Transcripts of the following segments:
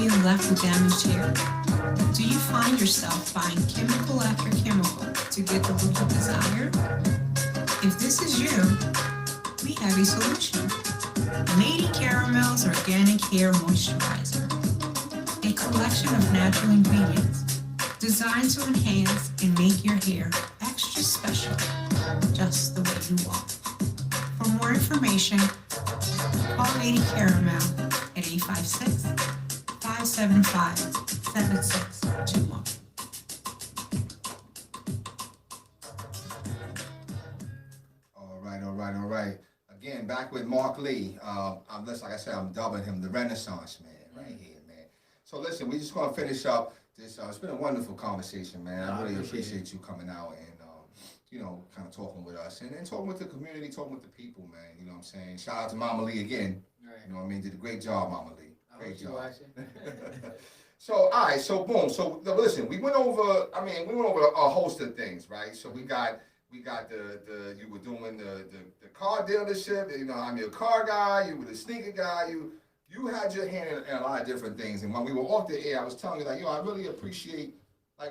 feel left with damaged hair? Do you find yourself buying chemical after chemical to get the look you desire? If this is you, we have a solution. Lady Caramel's Organic Hair Moisturizer. A collection of natural ingredients designed to enhance and make your hair extra special, just the way you want. For more information, call Lady Caramel at 856-575-7621. All right. Again, back with Mark Lee. Like I said, I'm dubbing him the Renaissance man right here, man. So listen, we just gonna finish up this. It's been a wonderful conversation, man. I really appreciate you coming out and kind of talking with us and talking with the community, talking with the people, man. You know what I'm saying? Shout out to Mama Lee again. Right. You know what I mean? Did a great job, Mama Lee. Great job. So, all right, so boom. So listen, we went over a host of things, right? So we got the you were doing the car dealership, I'm your car guy, you were the sneaker guy, you had your hand in a lot of different things. And when we were off the air, I was telling you I really appreciate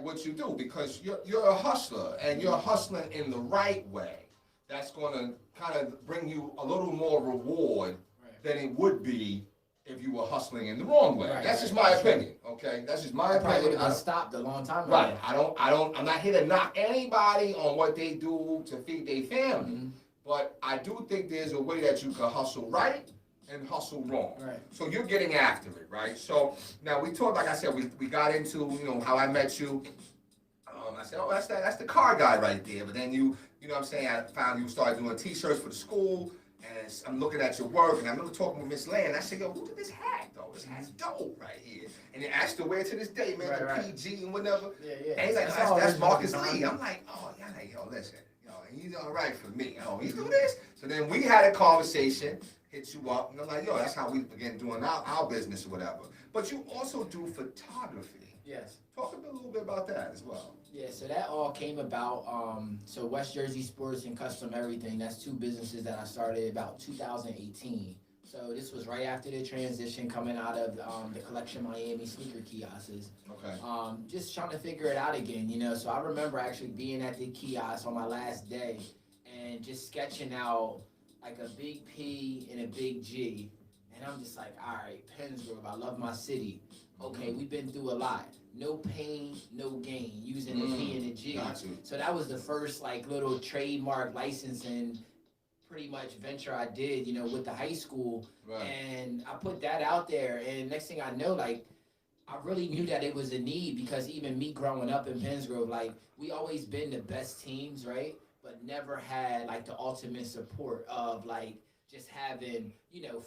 what you do, because you're a hustler, and you're hustling in the right way. That's gonna kind of bring you a little more reward than it would be if you were hustling in the wrong way. That's just my opinion, okay? That's just my opinion. I stopped a long time ago. Right. I'm not here to knock anybody on what they do to feed their family. But I do think there's a way that you can hustle right and hustle wrong. Right. So you're getting after it, right? So now we talked, like I said, we got into, how I met you. I said, oh, that's the car guy right there. But then you know what I'm saying, I found you started doing t-shirts for the school. And I'm looking at your work, and I remember talking with Miss Land. I said, yo, who did this hat, though? This hat's dope right here. And then asked to wear it to this day, man, the PG and whatever. Yeah. And he's like, that's Marcus Lee. I'm like, oh, yeah, yo, listen. And he's all right for me. Oh, he do this? So then we had a conversation, hit you up, and I'm like, yo, that's how we began doing our business or whatever. But you also do photography. Yes. Talk a little bit about that as well. Yeah, so that all came about, so West Jersey Sports and Custom Everything, that's two businesses that I started about 2018. So this was right after the transition coming out of the Collection Miami sneaker kiosks. Okay. Just trying to figure it out again, So I remember actually being at the kiosk on my last day and just sketching out like a big P and a big G. And I'm just like, all right, Pennsgrove, I love my city. Okay, we've been through a lot. No pain, no gain, using the P and the G. Gotcha. So that was the first little trademark licensing pretty much venture I did, with the high school. Right. And I put that out there, and next thing I know, I really knew that it was a need, because even me growing up in Pennsgrove, we always been the best teams, right? But never had the ultimate support of just having,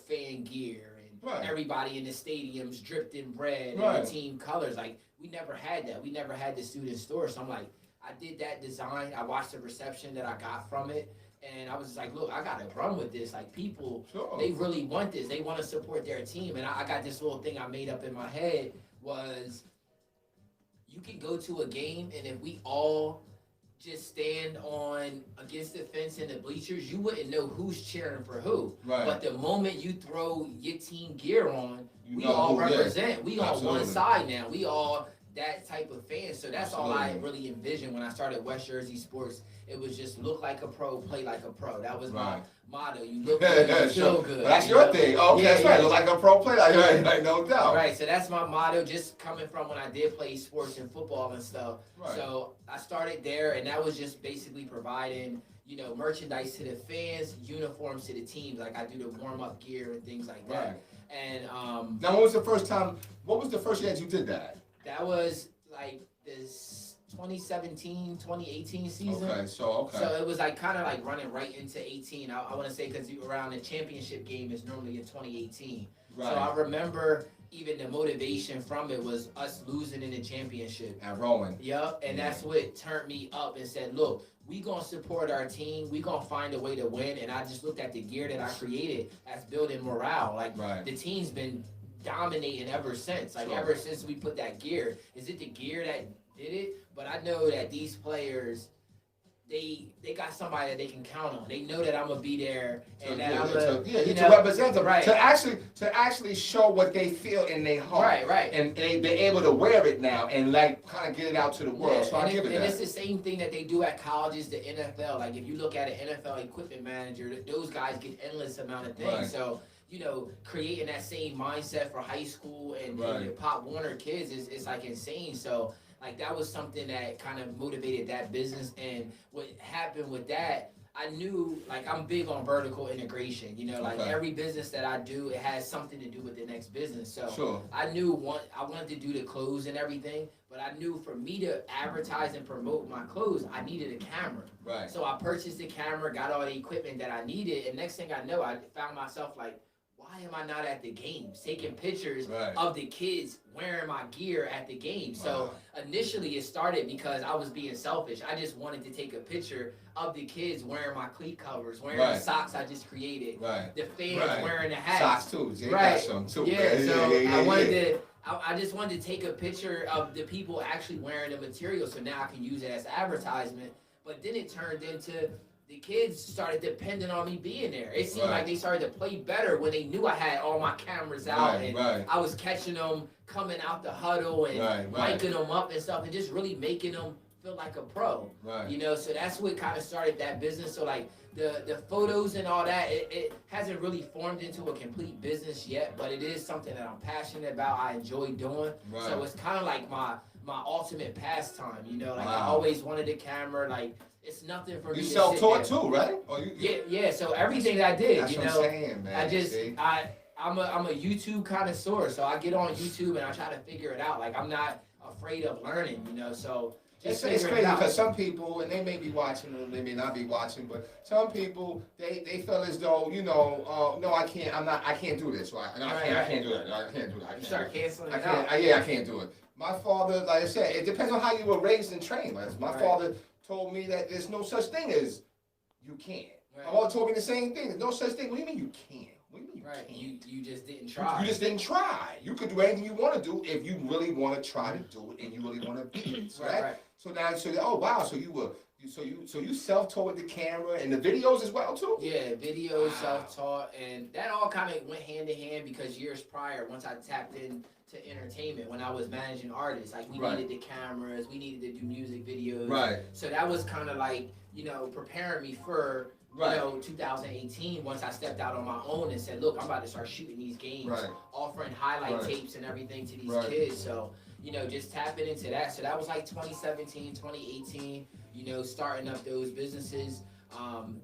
fan gear and everybody in the stadiums dripped in red and the team colors. We never had that. We never had the student store. So I'm like, I did that design. I watched the reception that I got from it. And I was just like, look, I got to run with this. People, they really want this. They want to support their team. And I got this little thing I made up in my head was, you can go to a game, and if we all just stand on against the fence in the bleachers, you wouldn't know who's cheering for who. Right. But the moment you throw your team gear on, we all represent. We on one side now. We all that type of fan. So that's all I really envisioned when I started West Jersey Sports. It was just look like a pro, play like a pro. That was my motto. You look good, you feel good. Well, that's your thing. Okay, that's right. Look like a pro, play like no doubt. Right, so that's my motto, just coming from when I did play sports and football and stuff. Right. So I started there, and that was just basically providing, merchandise to the fans, uniforms to the teams. I do the warm-up gear and things like that. Right. And now, what was the first year that you did that? That was this 2017, 2018 season. Okay, so it was kind of running right into 18. I want to say, because around the championship game is normally in 2018. Right. So I remember even the motivation from it was us losing in the championship. At Rowan. Yep, and that's what turned me up and said, look, we gonna support our team. We gonna find a way to win. And I just looked at the gear that I created as building morale. The team's been dominating ever since. Ever since we put that gear. Is it the gear that did it? But I know that these players, they got somebody that they can count on. They know that I'm gonna be there and that to represent them, right. to actually show what they feel in their heart, right, and they're able to wear it now and like kind of get it out to the world. So I give it that. And it's the same thing that they do at colleges, the NFL. Like if you look at an NFL equipment manager, those guys get endless amount of things. Right. So creating that same mindset for high school and your Pop Warner kids is like insane. So like that was something that kind of motivated that business. And what happened with that, I knew like I'm big on vertical integration. Like every business that I do, it has something to do with the next business. So I knew I wanted to do the clothes and everything, but I knew for me to advertise and promote my clothes, I needed a camera. Right. So I purchased the camera, got all the equipment that I needed, and next thing I know, I found myself like, why am I not at the games taking pictures of the kids wearing my gear at the game? So initially it started because I was being selfish. I just wanted to take a picture of the kids wearing my cleat covers, wearing the socks I just created, the fans wearing the hats. Socks too. Jay got some too. I just wanted to take a picture of the people actually wearing the material so now I can use it as advertisement. But then it turned into the kids started depending on me being there. It seemed like they started to play better when they knew I had all my cameras out and I was catching them coming out the huddle and miking them up and stuff and just really making them feel like a pro. So that's what kind of started that business. So like the photos and all that, it hasn't really formed into a complete business yet, but it is something that I'm passionate about. I enjoy doing. So it's kind of like my ultimate pastime. I always wanted a camera. Like it's nothing for me. You self-taught too, right? Or yeah. So everything that I did, that's what I'm saying, man. I'm a YouTube connoisseur, so I get on YouTube and I try to figure it out. Like I'm not afraid of learning, So it's crazy because some people, and they may be watching or they may not be watching, but some people they feel as though no, I can't do this. I can't do that. I can't do that. You start canceling it out. I can't do it. My father, like I said, it depends on how you were raised and trained. My father told me that there's no such thing as you can't. My mother told me the same thing. There's no such thing. What do you mean you can't? What do you mean you can't? You just didn't try. You just didn't try. You could do anything you want to do if you really want to try to do it and you really want to be it. Right? So now, oh wow, so you self-taught the camera and the videos as well too? Yeah, videos, self-taught, and that all kind of went hand in hand because years prior, once I tapped into entertainment, when I was managing artists, like we needed the cameras, we needed to do music videos. Right. So that was kind of like, preparing me for 2018, once I stepped out on my own and said, look, I'm about to start shooting these games, offering highlight tapes and everything to these kids. So, just tapping into that. So that was like 2017, 2018, starting up those businesses.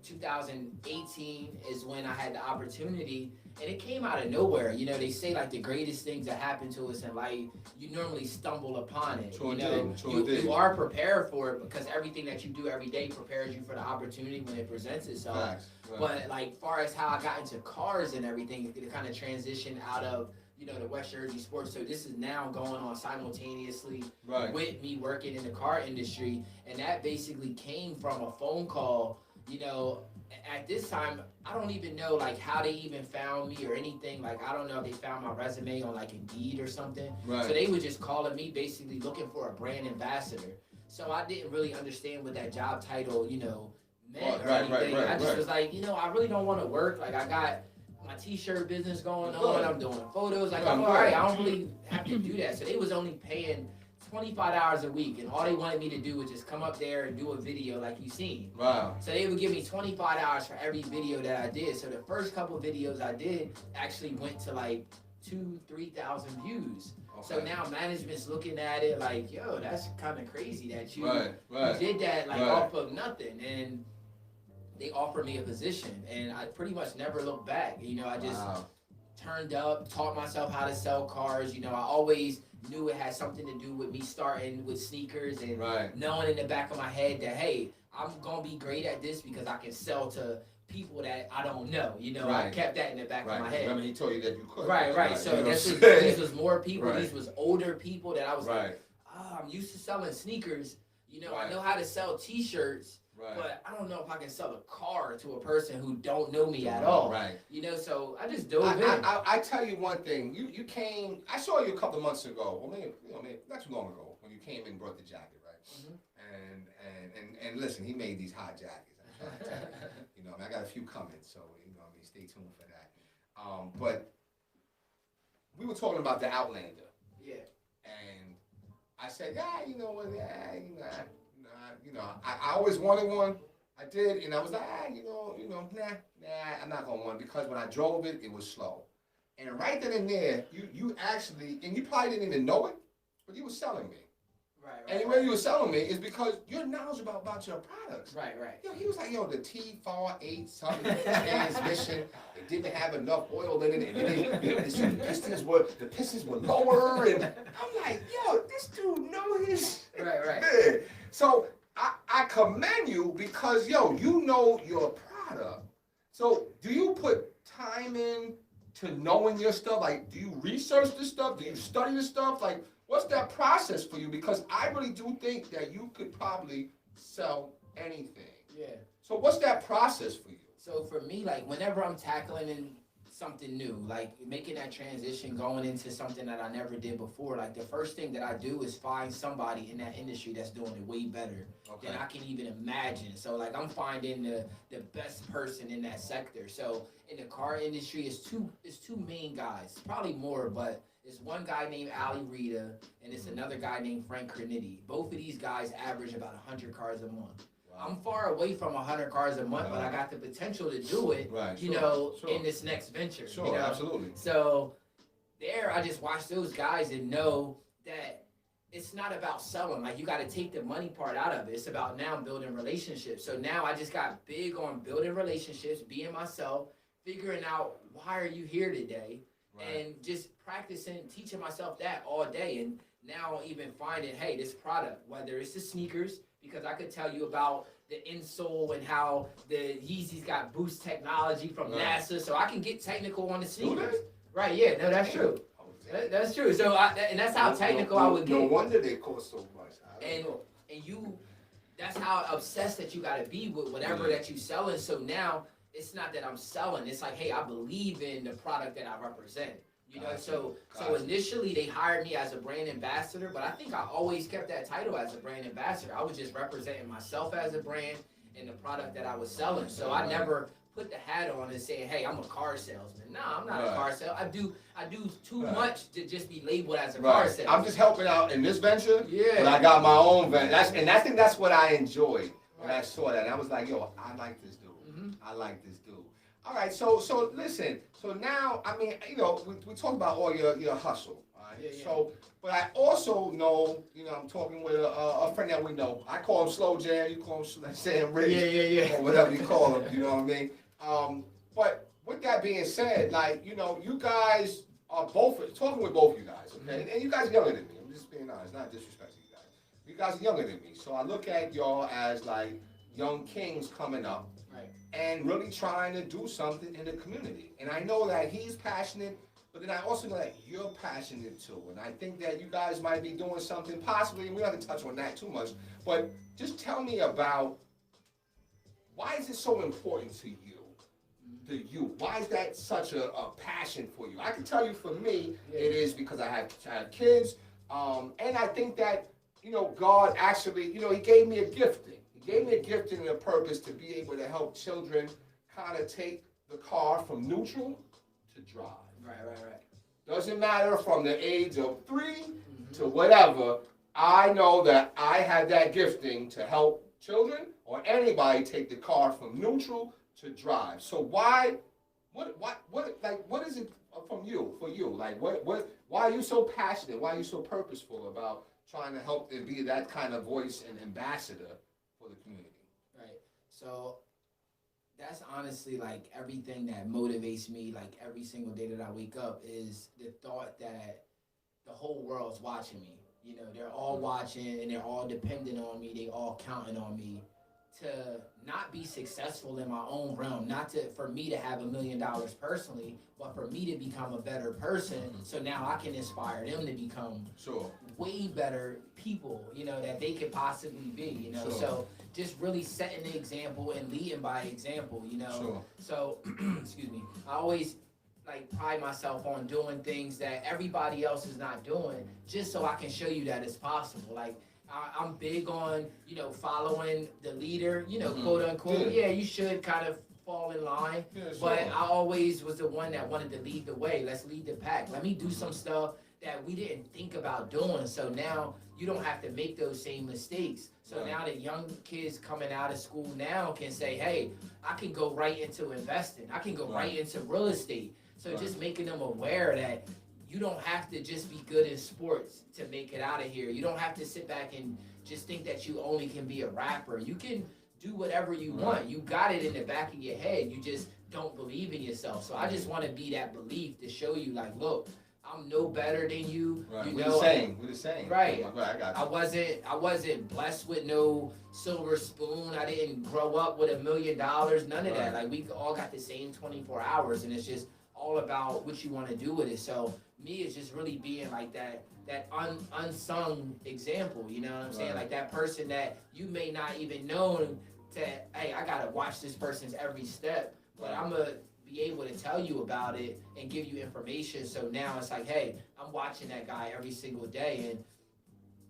2018 is when I had the opportunity, and it came out of nowhere. They say like the greatest things that happen to us in life, you normally stumble upon it. You are prepared for it because everything that you do every day prepares you for the opportunity when it presents itself. But like far as how I got into cars and everything, it kind of transitioned out of the West Jersey sports. So this is now going on simultaneously with me working in the car industry, and that basically came from a phone call. At this time, I don't even know like how they even found me or anything. Like I don't know if they found my resume on like Indeed or something. So they were just calling me, basically looking for a brand ambassador. So I didn't really understand what that job title, meant or anything. I just was like, I really don't want to work. Like I got my t-shirt business going on. I'm doing photos. Like I'm all right. I don't really have to do that. So they was only paying $25 a week, and all they wanted me to do was just come up there and do a video like you seen. Wow. So they would give me $25 for every video that I did. So the first couple of videos I did actually went to like 2,000-3,000 views. So now management's looking at it like, yo, that's kind of crazy that you did that like off of nothing. And they offered me a position, and I pretty much never looked back. I just turned up, taught myself how to sell cars. I always knew it had something to do with me starting with sneakers and knowing in the back of my head that, hey, I'm going to be great at this because I can sell to people that I don't know. I kept that in the back of my head. Remember he told you that you could. Right. So these was more people. These was older people that I was like, I'm used to selling sneakers. I know how to sell T-shirts. But I don't know if I can sell a car to a person who don't know me at all. So I just dove in. I tell you one thing. You came. I saw you a couple of months ago. Well, maybe not too long ago when you came and brought the jacket. And listen, he made these hot jackets. I'm trying to tell you. You know, I got a few coming, so you know, stay tuned for that. But we were talking about the Outlander. Yeah. And I said, yeah, you know what, I always wanted one. I did, and I was like, I'm not gonna want it because when I drove it, it was slow. And right then and there, you actually, and you probably didn't even know it, but you were selling me. Right. And the way you were selling me is because you're knowledgeable about your products. Right. Yo, he was like, the T4-8 something transmission, it didn't have enough oil in it, and the pistons were lower, and I'm like, this dude know his Right. man. So I commend you because you know your product. So do you put time in to knowing your stuff? Like, do you research this stuff? Do you study this stuff? Like, what's that process for you? Because I really do think that you could probably sell anything. Yeah. So what's that process for you? So for me, like whenever I'm tackling in something new, like making that transition, going into something that I never did before, like the first thing that I do is find somebody in that industry that's doing it way better than I can even imagine. So like I'm finding the best person in that sector. So in the car industry, it's two main guys, probably more, but it's one guy named Ali Rita, and it's another guy named Frank Carnetti. Both of these guys average about 100 cars a month. Wow. I'm far away from 100 cars a month, but I got the potential to do it, in this next venture. Sure, absolutely. So there, I just watch those guys and know that it's not about selling. Like, you got to take the money part out of it. It's about now building relationships. So now I just got big on building relationships, being myself, figuring out why are you here today, and just practicing, teaching myself that all day. And now even finding, hey, this product, whether it's the sneakers, because I could tell you about the insole and how the Yeezys got boost technology from NASA, so I can get technical on the sneakers. Right, yeah, no, that's true. That's true. So, and that's how technical I would get. No wonder they cost so much. And that's how obsessed that you got to be with whatever that you selling. So now it's not that I'm selling. It's like, hey, I believe in the product that I represent. You know, so initially they hired me as a brand ambassador, but I think I always kept that title as a brand ambassador. I was just representing myself as a brand and the product that I was selling. So I never put the hat on and saying, hey, I'm a car salesman. Nah, I'm not a car salesman. I do too much to just be labeled as a car salesman. I'm just helping out in this venture, but I got my own venture. I think that's what I enjoyed when I saw that. And I was like, I like this dude. I like this dude. All right, so listen. So now, I mean, we talk about all your hustle. All right? So, but I also know, I'm talking with a friend that we know. I call him Slow Jam. You call him Sam Ridge. Or whatever you call him. You know what I mean? But with that being said, like, you guys are talking with both of you guys, okay? And you guys are younger than me. I'm just being honest, not disrespecting you guys. You guys are younger than me, so I look at y'all as like young kings coming up. And really trying to do something in the community. And I know that he's passionate, but then I also know that you're passionate too. And I think that you guys might be doing something possibly, and we don't have to touch on that too much, but just tell me about why is it so important to you? Why is that such a passion for you? I can tell you for me, it is because I have kids, and I think that, God actually, he gave me a gifting. Gave me a gift and a purpose to be able to help children kind of take the car from neutral to drive. Right. Doesn't matter from the age of 3 to whatever. I know that I have that gifting to help children or anybody take the car from neutral to drive. So why is it for you? Like, why are you so passionate? Why are you so purposeful about trying to help and be that kind of voice and ambassador for the community? Right. So that's honestly like everything that motivates me, like every single day that I wake up, is the thought that the whole world's watching me. They're all watching and they're all dependent on me. They all counting on me to not be successful in my own realm, for me to have $1 million personally, but for me to become a better person. So now I can inspire them to become way better people, that they could possibly be, So just really setting the example and leading by example, So, excuse me, I always pride myself on doing things that everybody else is not doing, just so I can show you that it's possible. Like, I'm big on, following the leader, Mhm. quote unquote. Yeah. Yeah, you should kind of fall in line. Yeah, But sure. I always was the one that wanted to lead the way. Let's lead the pack. Let me do some stuff that we didn't think about doing. So now you don't have to make those same mistakes. So Right. now that young kids coming out of school now can say, hey, I can go right into investing. I can go right into real estate. So Right. just making them aware that you don't have to just be good in sports to make it out of here. You don't have to sit back and just think that you only can be a rapper. You can do whatever you want. You got it in the back of your head. You just don't believe in yourself. So I just want to be that belief to show you, like, look, I'm no better than you. Right. You We're know, the same. We're the same. Right. Right. I got you. I wasn't blessed with no silver spoon. I didn't grow up with $1 million. None of that. Right. Like, we all got the same 24 hours, and it's just all about what you want to do with it. So me, it's just really being like that unsung example. You know what I'm saying? Right. Like that person that you may not even know that, hey, I gotta watch this person's every step, but Right. I'm gonna be able to tell you about it and give you information. So now it's like, hey, I'm watching that guy every single day, and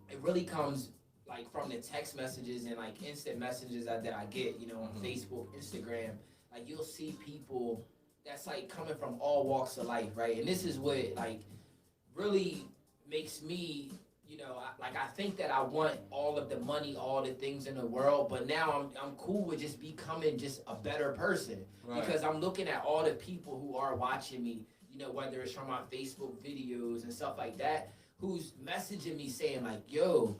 it really comes like from the text messages and like instant messages that I get, on Mhm. Facebook, Instagram. Like you'll see people that's like coming from all walks of life, right? And this is what like really makes me, I think that I want all of the money, all the things in the world, but now I'm cool with just becoming just a better person. Right. Because I'm looking at all the people who are watching me, whether it's from my Facebook videos and stuff like that, who's messaging me saying like, yo,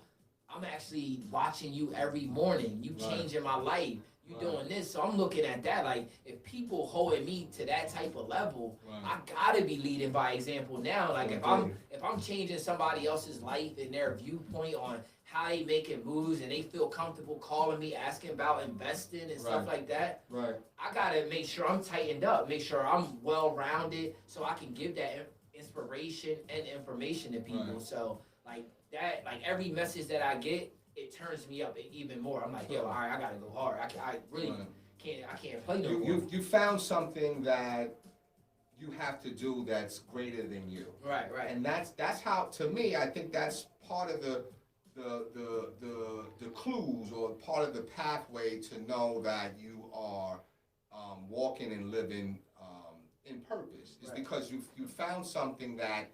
I'm actually watching you every morning. You Right. changing my life. You Right. doing this. So I'm looking at that like, if people holding me to that type of level, Right. I gotta be leading by example now. Like if I'm changing somebody else's life and their viewpoint on how they making moves and they feel comfortable calling me, asking about investing and stuff Right. like that, Right. I gotta make sure I'm tightened up, make sure I'm well rounded, so I can give that inspiration and information to people. Right. So like that, like every message that I get, it turns me up even more. I'm like, yo, all right, I gotta go hard. I really Right. can't play no more. You found something that you have to do that's greater than you. Right. And that's how, to me, I think that's part of the clues or part of the pathway to know that you are walking and living in purpose. It's Right. because you found something that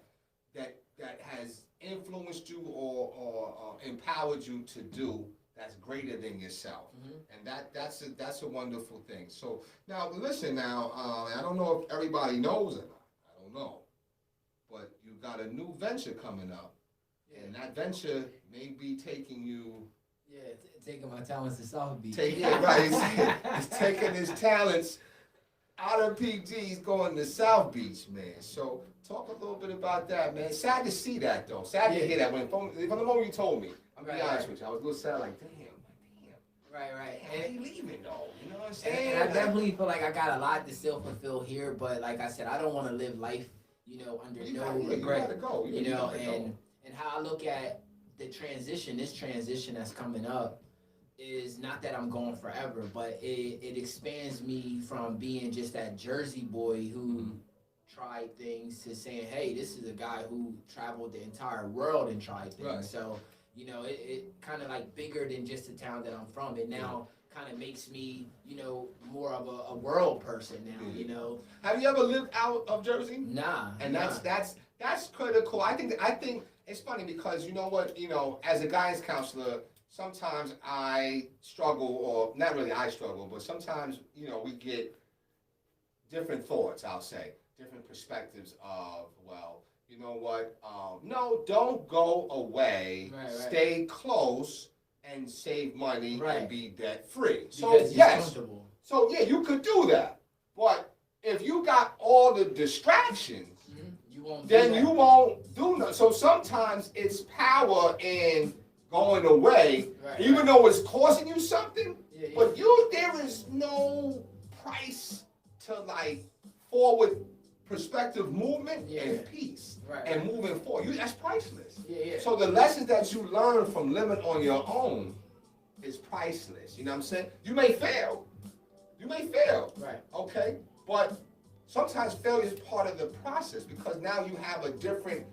has influenced you or empowered you to do that's greater than yourself. Mhm. And that's a wonderful thing. So now listen now, I don't know if everybody knows or not. I don't know. But you got a new venture coming up. Yeah. And that venture may be taking you Yeah, taking my talents to South Beach. He's taking his talents out of PG's going to South Beach, man. So talk a little bit about that, man. Sad to see that though. Sad to hear that from the moment you told me. I'm gonna be honest with you. I was a little sad, like, damn. Right. How you leaving though? You know what I'm And saying? I definitely feel like I got a lot to still fulfill here, but like I said, I don't want to live life, under You no gotta regret. go. You gotta go. And how I look at the transition, this transition that's coming up, is not that I'm going forever, but it expands me from being just that Jersey boy who tried things to saying, hey, this is a guy who traveled the entire world and tried things. Right. So, it kind of like bigger than just the town that I'm from. It now kind of makes me, more of a world person now, Have you ever lived out of Jersey? Nah. And nah. that's critical. I think it's funny because you know what, as a guidance counselor, sometimes I struggle, or not really I struggle, but sometimes, we get different thoughts, I'll say, different perspectives of, well, you know what, no, don't go away, Right. stay close and save money Right. and be debt free. So Because you're yes, comfortable. so yeah, you could do that. But if you got all the distractions, You won't. then do that. you won't do nothing. So sometimes it's power in going away, Right, even right. though it's costing you something. Yeah. But there is no price to like forward perspective movement Yeah. and peace Right. and moving forward. That's priceless. Yeah. So the lessons that you learn from living on your own is priceless. You know what I'm saying? You may fail. Right. Okay? But sometimes failure is part of the process because now you have a different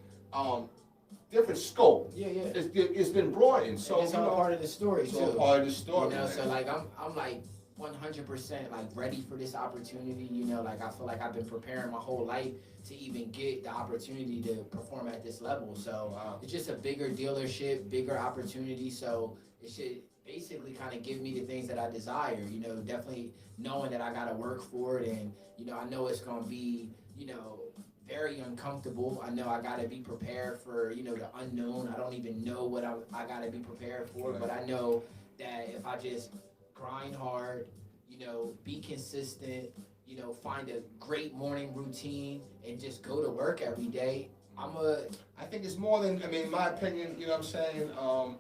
different scope. Yeah. It's been broadened. So it's all part of the story it's too. all part of the story. You know, man. so like I'm like 100% like ready for this opportunity. You know, like I feel like I've been preparing my whole life to even get the opportunity to perform at this level. So it's just a bigger dealership, bigger opportunity. So it should basically kind of give me the things that I desire. You know, definitely knowing that I got to work for it, and you know, I know it's gonna be, you know, very uncomfortable. I know I got to be prepared for, you know, the unknown. I don't even know what I got to be prepared for, Right. but I know that if I just grind hard, you know, be consistent, you know, find a great morning routine and just go to work every day, I think it's more than, I mean, in my opinion, you know what I'm saying?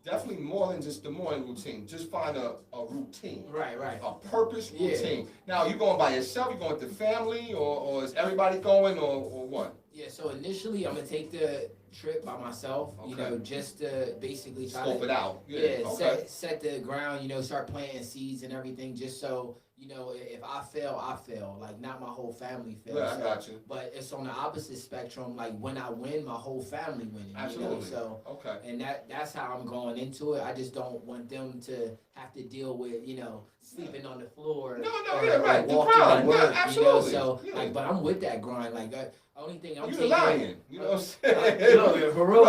Definitely more than just the morning routine. Just find a routine. Right. A purpose Yeah. routine. Now, you going by yourself? You going with the family? Or is everybody going or what? Yeah, so initially I'm going to take the trip by myself, you Okay. know, just to basically try Scope to it out. Yeah, Okay. set the ground, you know, start planting seeds and everything, just so, you know, if I fail, I fail. Like, not my whole family fails. Yeah, I got you. But it's on the opposite spectrum. Like, when I win, my whole family winning. Absolutely. You know? So, Okay. and that's how I'm going into it. I just don't want them to have to deal with, you know, sleeping on the floor. No, or, yeah, right. or The walking grind. to work, Yeah, you know? absolutely. So, Yeah. like, but I'm with that grind. Like, only thing I'm You're taking. lying. You know what I'm saying? No, for real.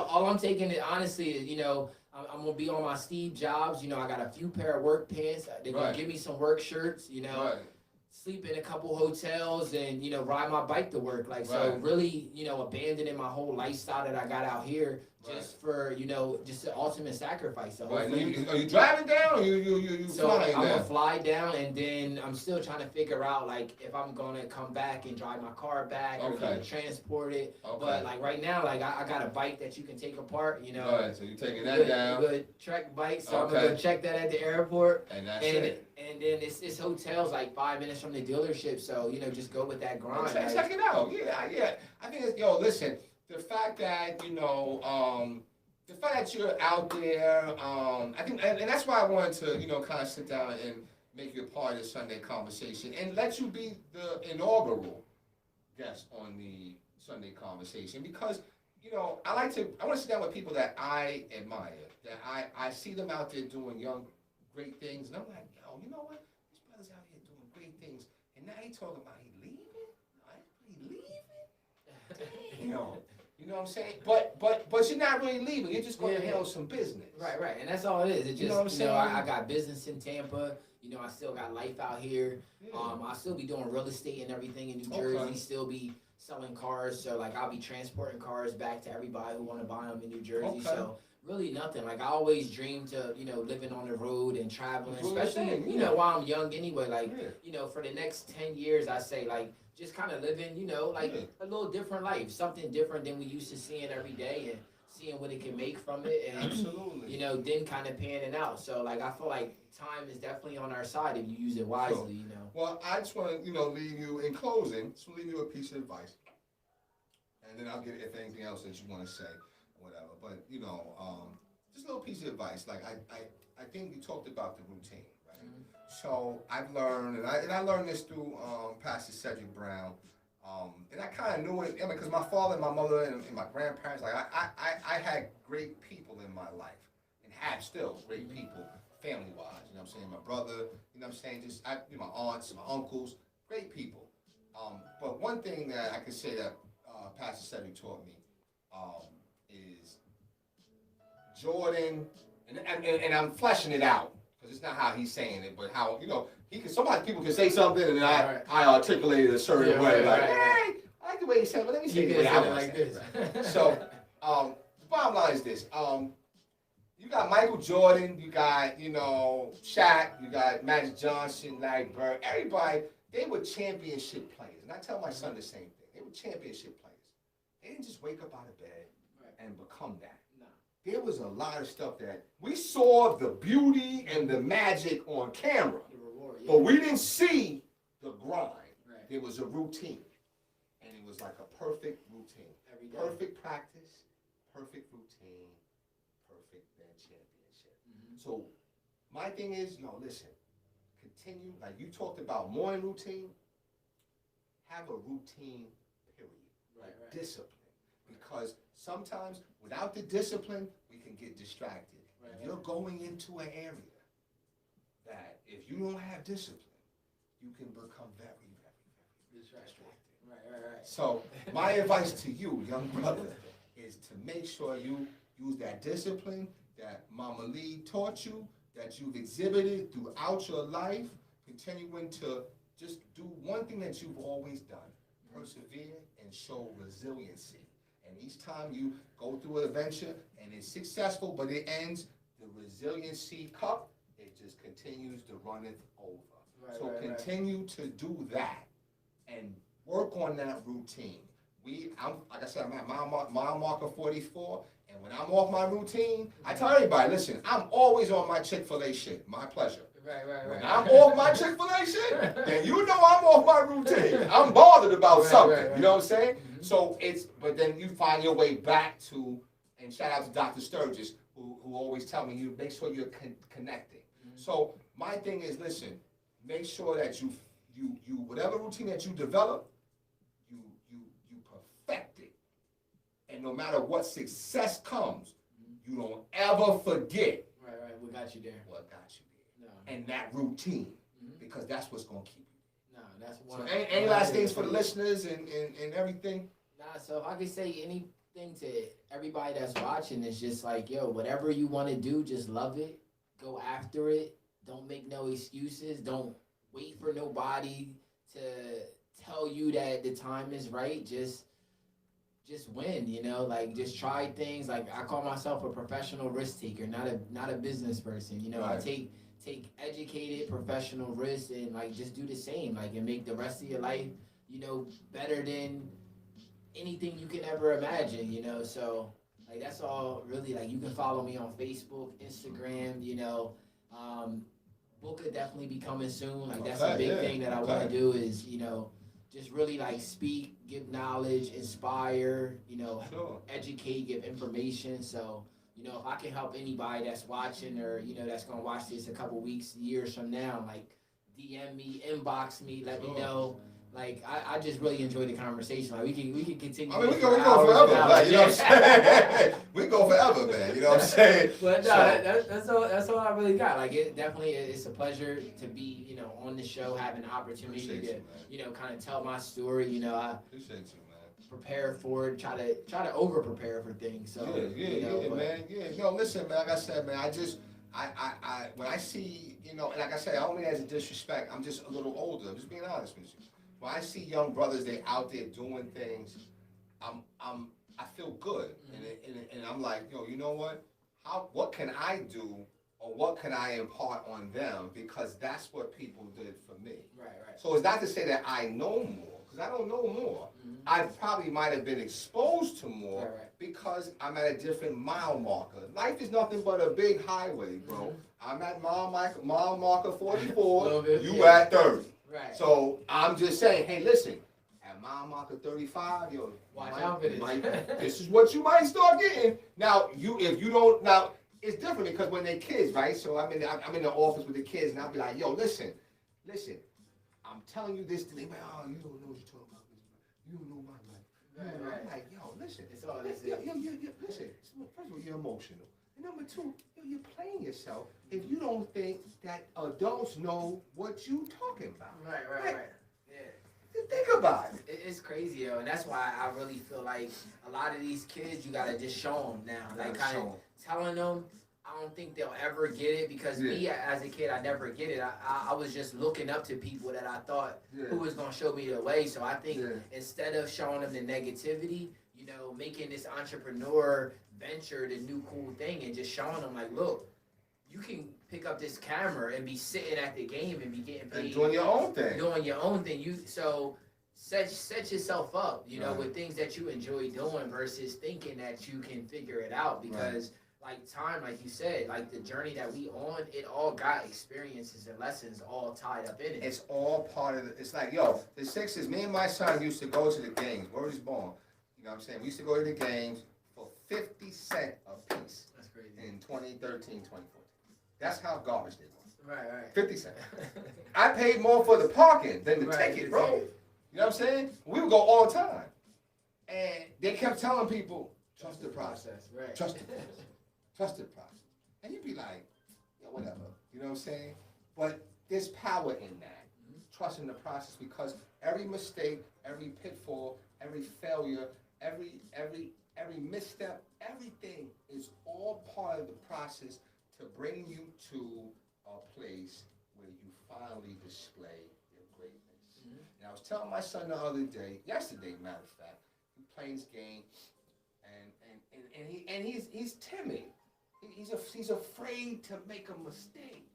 All I'm taking it honestly is, you know, I'm gonna be on my Steve Jobs. You know, I got a few pair of work pants. They're gonna give me some work shirts. You know, sleep in a couple hotels and, you know, ride my bike to work. Like, so really, you know, abandoning my whole lifestyle that I got out here just for, you know, just the ultimate sacrifice. So Are you driving down or you so flying I'm down? gonna fly down, and then I'm still trying to figure out, like, if I'm gonna come back and drive my car back or get it transported. But like right now, like I got a bike that you can take apart, you know. Right, so you're taking that down. Good Trek bike, so I'm gonna go check that at the airport. And that's it. And then it's hotels like 5 minutes from the dealership, so you know, just go with that grind. Check it out. Yeah. I think it's, listen, the fact that, you know, the fact that you're out there, I think, and that's why I wanted to, you know, kind of sit down and make you a part of the Sunday conversation and let you be the inaugural guest on the Sunday conversation, because, you know, I want to sit down with people that I admire, that I see them out there doing great things, and I'm like, yo, you know what? This brother's out here doing great things, and now he talking about he leaving? You know what I'm saying? But you're not really leaving. You're just going to handle some business. Right. And that's all it is. It just, you know what I'm saying? I got business in Tampa. You know, I still got life out here. Yeah. I still be doing real estate and everything in New Jersey. Still be selling cars. So, like, I'll be transporting cars back to everybody who want to buy them in New Jersey. So, really nothing. Like, I always dreamed to, you know, living on the road and traveling, especially, you know, while I'm young anyway. Like, you know, for the next 10 years, I say, like, just kind of living, you know, like a little different life, something different than we used to seeing every day, and seeing what it can make from it, and you know, then kind of panning out. So like, I feel like time is definitely on our side if you use it wisely, you know. Well, I just want to, you know, leave you in closing. So leave you a piece of advice, and then I'll get if anything else that you want to say, or whatever. But you know, just a little piece of advice. Like I think you talked about the routine. So I've learned, and I learned this through Pastor Cedric Brown, and I kind of knew it. I mean, because my father and my mother and my grandparents, like I had great people in my life, and have still great people, family-wise. You know what I'm saying? My brother, you know what I'm saying? Just my aunts, my uncles, great people. But one thing that I could say that Pastor Cedric taught me is Jordan, and I'm fleshing it out. It's not how he's saying it, but how, you know, people can say something and I articulate it a certain way. Hey, I like the way he said it, but let me say it like this. So, the bottom line is this. You got Michael Jordan, you got, you know, Shaq, you got Magic Johnson, Larry Bird, everybody, they were championship players. And I tell my son the same thing. They were championship players. They didn't just wake up out of bed and become that. There was a lot of stuff that we saw the beauty and the magic on camera, but we didn't see the grind. There was a routine, and it was like a perfect routine. Perfect practice, perfect routine, perfect then championship. So my thing is, listen, continue, like you talked about morning routine, have a routine, period. Discipline. Because sometimes without the discipline, we can get distracted. Right. You're going into an area that if you don't have discipline, you can become very, very, very distracted. Right. So my advice to you, young brother, is to make sure you use that discipline that Mama Lee taught you, that you've exhibited throughout your life, continuing to just do one thing that you've always done, persevere and show resiliency. And each time you go through an adventure and it's successful, but it ends, the resiliency cup, it just continues to runneth over. So continue to do that and work on that routine. Like I said, I'm at mile marker 44, and when I'm off my routine, I tell everybody, listen, I'm always on my Chick-fil-A shit. My pleasure. Right. When I'm off my Chick-fil-A shit, then you know I'm off my routine. I'm bothered about something. You know what I'm saying? Mm-hmm. So but then you find your way back to, and shout out to Dr. Sturgis, who always tell me, you make sure you're connecting. Mm-hmm. So my thing is, listen, make sure that you whatever routine that you develop, you perfect it. And no matter what success comes, you don't ever forget. Right. What got you there? What got you there? No. And that routine, because that's what's gonna keep you. No, that's one. So any last things for the listeners and everything? Nah, so if I could say anything to everybody that's watching, is just like, yo, whatever you want to do, just love it. Go after it. Don't make no excuses. Don't wait for nobody to tell you that the time is right. Just win, you know, like just try things. Like I call myself a professional risk taker, not a business person. You know, right. I take educated professional risks and like just do the same, like and make the rest of your life, you know, better than anything you can ever imagine, you know. So like that's all really. Like you can follow me on Facebook, Instagram, you know. Book could definitely be coming soon. Like that's a big thing that I want to do is, you know, just really like speak, give knowledge, inspire, you know, educate, give information. So, you know, if I can help anybody that's watching or, you know, that's going to watch this a couple weeks, years from now, like DM me, inbox me, let me know. Like, I just really enjoy the conversation. Like, we can continue. I mean, we go forever. Like, you know what I'm saying? We go forever, man. You know what I'm saying? But no, that's all I really got. Like, it definitely it's a pleasure to be, you know, on the show, having the opportunity to, you know, kind of tell my story. You know, I appreciate you, man. Prepare for it. Try to over prepare for things. So man. Yeah. No, listen, man. Like I said, man, I when I see, you know, like I said, I don't mean as a disrespect. I'm just a little older. I'm just being honest with you. When I see young brothers, they out there doing things, I feel good, and I'm like, yo, you know what? What can I do, or what can I impart on them? Because that's what people did for me. Right. So it's not to say that I know more, because I don't know more. I probably might have been exposed to more because I'm at a different mile marker. Life is nothing but a big highway, bro. I'm at mile marker 44. You at 30. Right. So I'm just saying, hey, listen, at mile marker 35, yo, watch out for this. This is what you might start getting. Now, if you don't, now it's different because when they're kids, right? So I'm in the office with the kids, and I'll be like, yo, listen, I'm telling you this, and they be like, oh, you don't know what you're talking about. You don't know my life. Right. I'm like, yo, listen. It's all this. Listen. First of all, you're emotional. And number two, you're playing yourself if you don't think that adults know what you're talking about. Right. Yeah. Think about it. It's crazy, yo, and that's why I really feel like a lot of these kids, you gotta just show them now. Like kind of telling them, I don't think they'll ever get it because me as a kid, I never get it. I was just looking up to people that I thought who was gonna show me the way. So I think instead of showing them the negativity, you know, making this entrepreneur venture the new cool thing and just showing them like, look, you can pick up this camera and be sitting at the game and be getting paid. And doing your own thing. You set yourself up, you know, with things that you enjoy doing versus thinking that you can figure it out because like time, like you said, like the journey that we on, it all got experiences and lessons all tied up in it. It's all part of it. It's like, yo, the Sixers, me and my son used to go to the games. Where he's born. You know what I'm saying? We used to go to the games for 50 cents a piece. That's crazy. In 2013, 2014. That's how garbage they were. Right. 50 cents. I paid more for the parking than the ticket, bro. You know what I'm saying? We would go all the time. And they kept telling people, Trust the process. Right. Trust the process. Trust the process. And you'd be like, yeah, whatever. You know what I'm saying? But there's power in that. Trusting the process, because every mistake, every pitfall, every failure, every misstep, everything is all part of the process to bring you to a place where you finally display your greatness. And I was telling my son the other day, yesterday, matter of fact, he playing his game, and he's timid. He's afraid to make a mistake.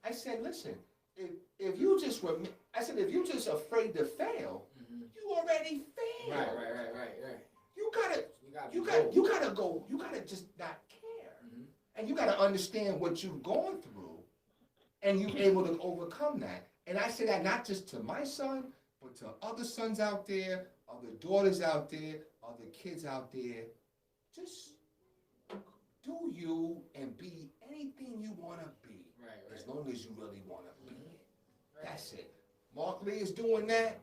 I said, listen, if you just if you just afraid to fail, you already failed. Right. You gotta just not care. And you gotta understand what you're going through, and you're able to overcome that. And I say that not just to my son, but to other sons out there, other daughters out there, other kids out there. Just do you and be anything you wanna be. Right. As long as you really wanna be it. That's it. Mark Lee is doing that.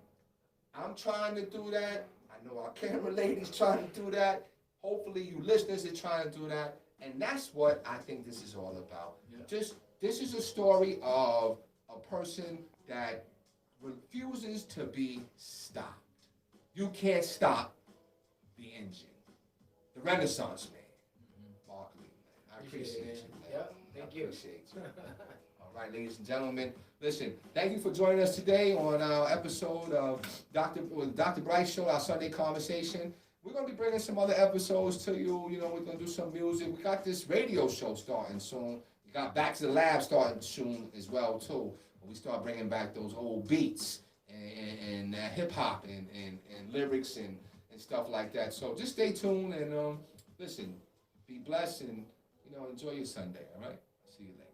I'm trying to do that. I know our camera lady's trying to do that. Hopefully you listeners are trying to do that. And that's what I think this is all about. Yeah. This is a story of a person that refuses to be stopped. You can't stop the engine. The Renaissance man. Mark Lee, man. I appreciate you, man. Yep, thank you. Appreciate you. All right, ladies and gentlemen, listen, thank you for joining us today on our episode of Dr. Brice Show, our Sunday conversation. We're going to be bringing some other episodes to you. You know, we're going to do some music. We got this radio show starting soon. We got Back to the Lab starting soon as well, too. We start bringing back those old beats and hip-hop and lyrics and stuff like that. So just stay tuned and listen, be blessed and, enjoy your Sunday, all right? See you later.